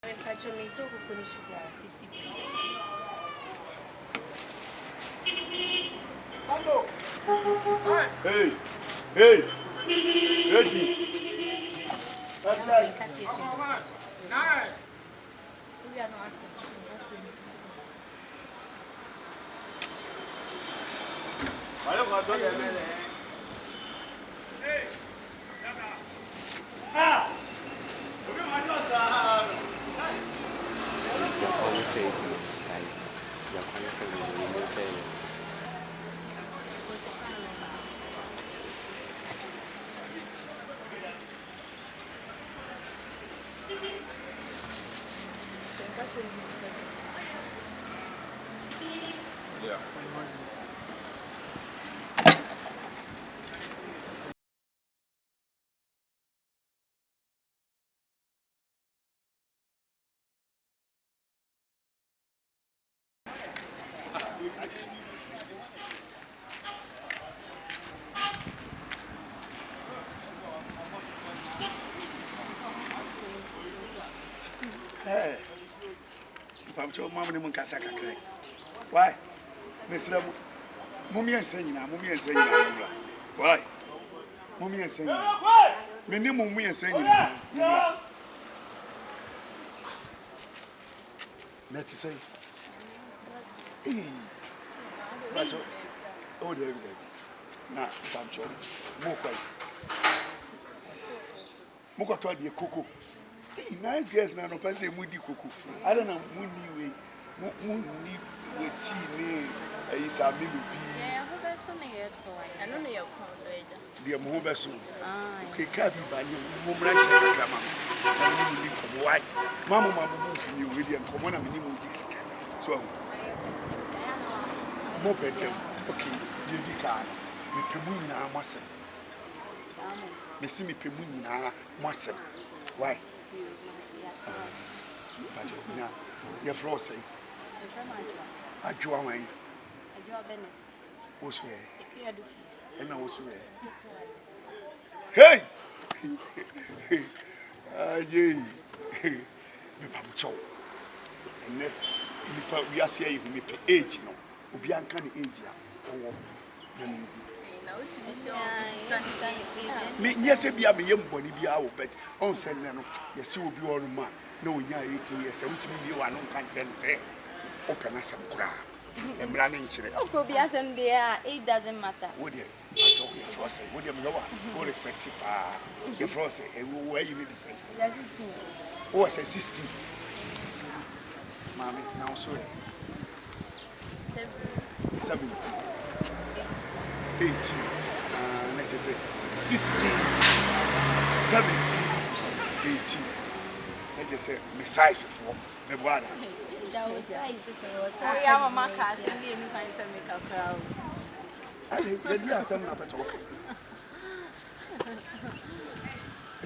me to cook sugar 60%. Hey, hey, ready. That's right. We are not artists. I don't want to get mad. Hey, ah, look at my daughter. Yeah. Hey, I'm sure Mamma Munkasaka. Why? Mr. Mummy and saying, why? Mummy and saying, many mummy and saying, let's say, but oh, there, now, I'm sure, Moko to the cocoa. Nice guys now, no pass a moody cuckoo. I don't know, moony with tea, is a milk. I don't know your college. Dear Mobeson. Okay, can't be by you, Mumra, why? Mamma, Mamma, from you, William, from one of the new ticket. So, more better. Okay, the car, with Pemuna Muscle. Missy Pemuna Muscle. Why? But now, your floor say, I draw my what's where? And I was where? Hey! Yea, the Papa Chow. And then we are saying, we pay age, you know, we be uncanny age. Yes, be a young body be our bet. Oh, said no, yes, you will be all man. No, we are 18 years, and you are no country and say, open us some crowd. And running children. Oh, could be as there, it doesn't matter. Would you? I told you, Frosty, would you know? Go respect your Frosty, and where you need to say. Oh, I said 16. Mammy, now so 17, 18, let's say 16, 17, 18. Let's just say, Messiah for the brother. I am a marker, and you find some makeup crowd. I did you have some up at all?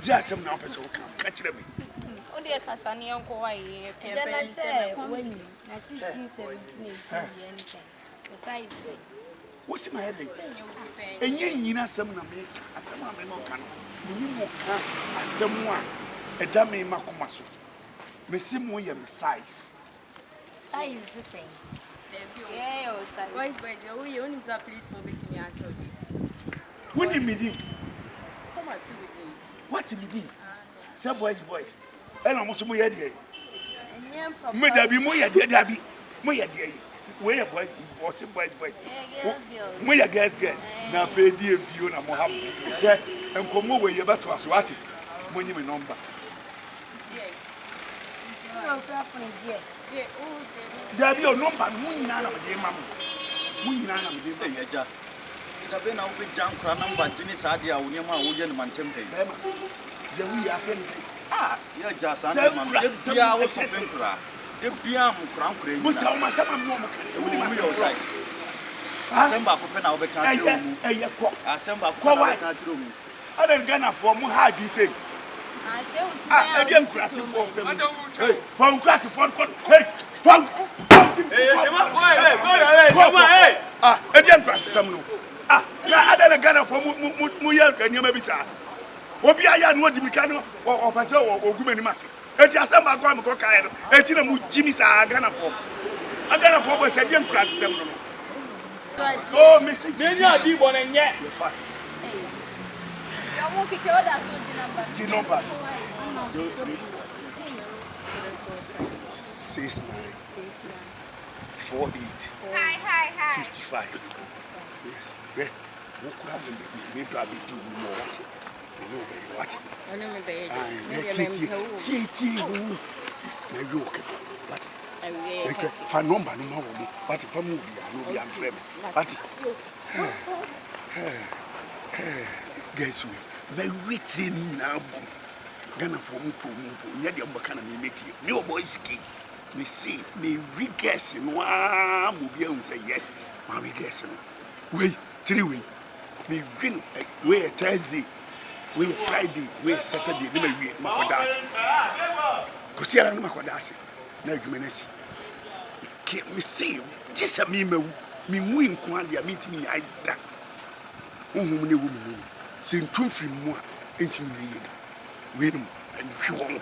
Just some up at all. Catch them. Oh, dear Cassani, Uncle, I said, when you 16, 17, 18, anything. Besides, what's my headache? And you know, some of them, some of them can. You will come as someone, a dummy Makumasu. Messimo, your size. Size is the same. Yeah, size. Why is by the way you only please for me actually? When you meet him, what do you mean? Some boys, and I'm also more dear. May there be more dear, Dabby, more dear. Where a boy, what's a boy? Where a guess, now fair dear, you and Mohammed. And come over your battle as what when you remember. There be a number, Moon Nana, dear mamma. Moon Nana, dear Yaja. To the Ben, I'll be junk number, Jenny Sadia, Unyama, William Mantempe. We are saying, ah, you're just a man. What's a Pinkra? The Piam Crown Cream, Musa, some more size. Assemble open our country, a cock, assemble country room. I don't gonna form hard, you say. I didn't crash from class of hey, from I didn't crash some. I don't gonna for Muya and Yamabisa. What be I know what you can or Paso or Gumani Massy? eti asamba kwa mko kae no eti na mu jimi sa Ghana for boy say dem kra system no oh message Nenya di bonenye you fast ya mo kike oda so the number 69 48 hi 55 yes where wo kura me do abi do mo what you know what Ono me be. Ti na you okay what fa number no ma wo mo what fa mu bia no bia mfrem what guys we na witi ni na bu Ghana for mu po nya de mbaka na me meti me Oboy Siki me see me we guess no mu bia un say yes ma we guess no we 3 we me win we Thursday we Friday we Saturday ni ma we makodasi ko si ara ni makodasi na adwumanasi ke me see just me mawu me wu nko ade a me ntimi ai da ohum ne wu me se ntum firi mu a entimi ne yeda we no ahwe won